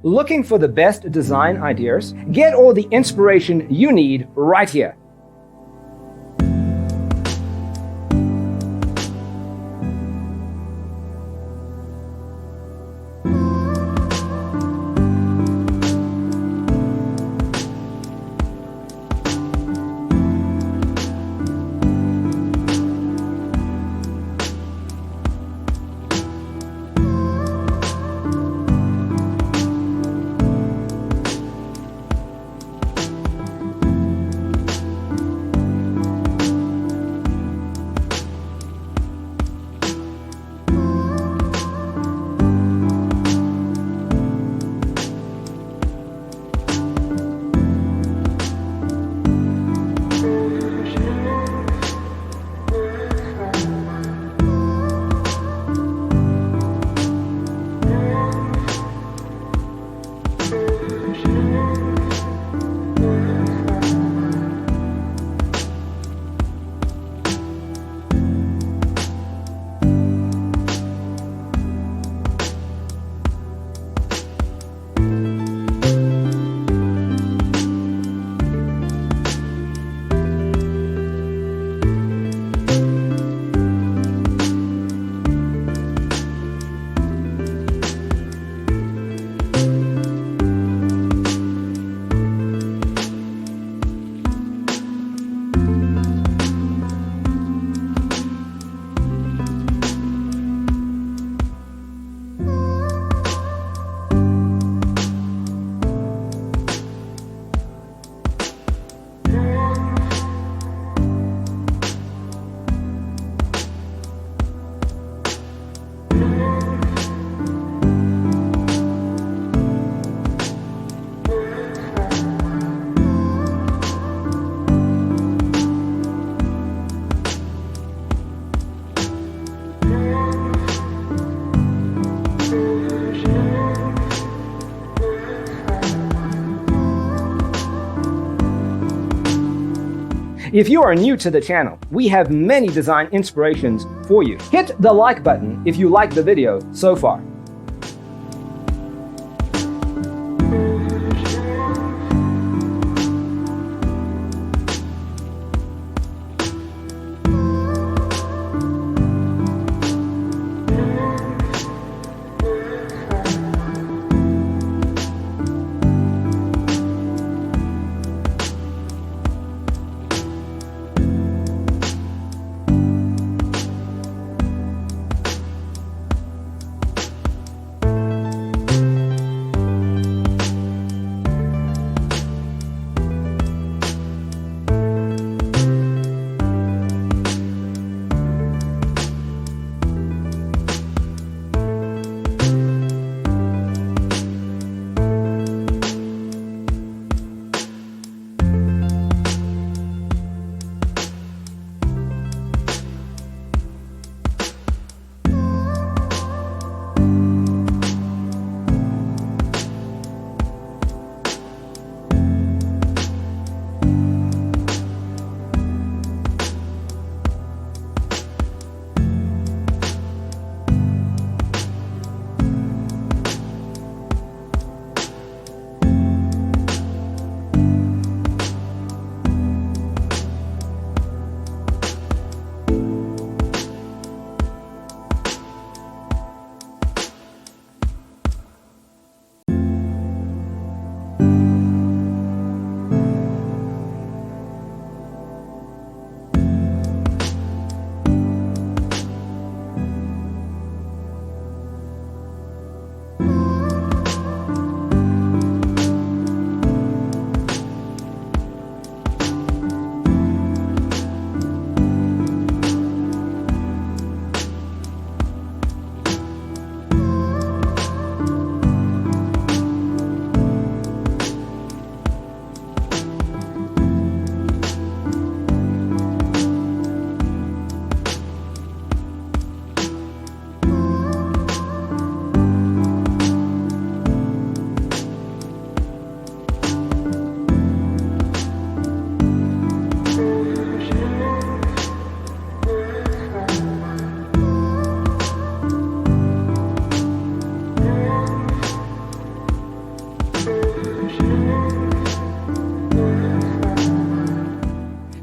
Looking for the best design ideas? Get all the inspiration you need right here. If you are new to the channel, we have many design inspirations for you. Hit the like button if you like the video so far.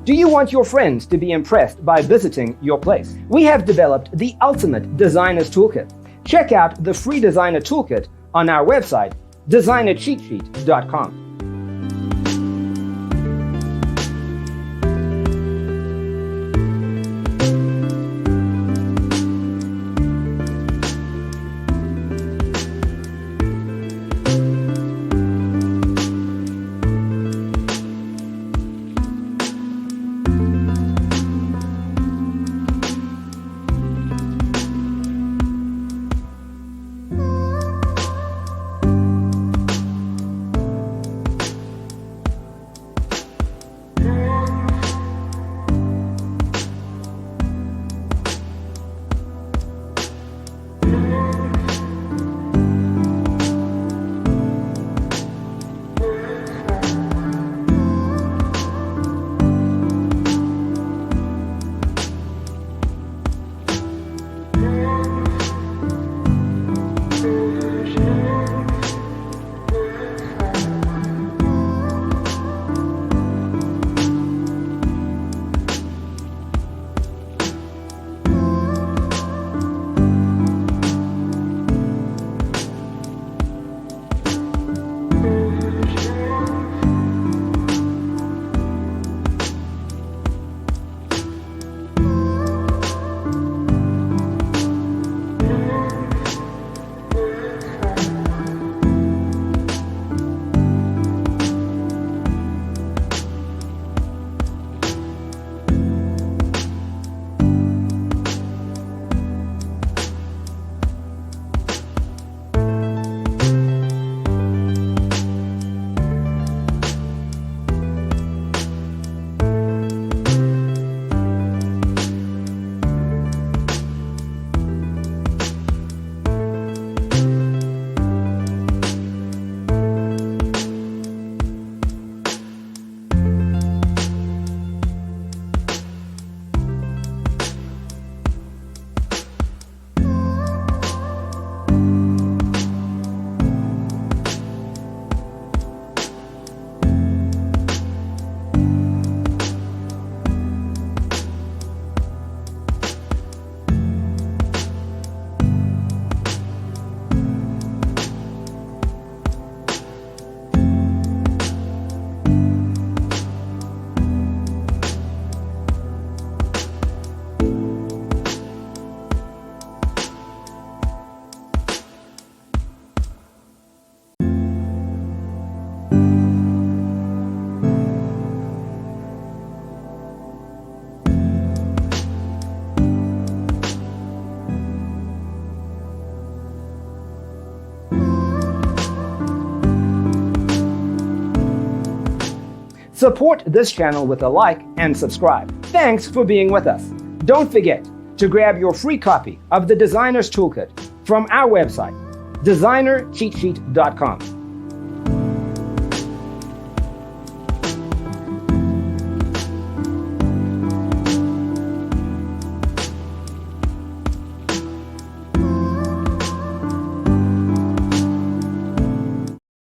Do you want your friends to be impressed by visiting your place? We have developed the ultimate designer's toolkit. Check out the free designer toolkit on our website, designercheatsheet.com. Support this channel with a like and subscribe. Thanks for being with us. Don't forget to grab your free copy of the Designer's Toolkit from our website, designercheatsheet.com.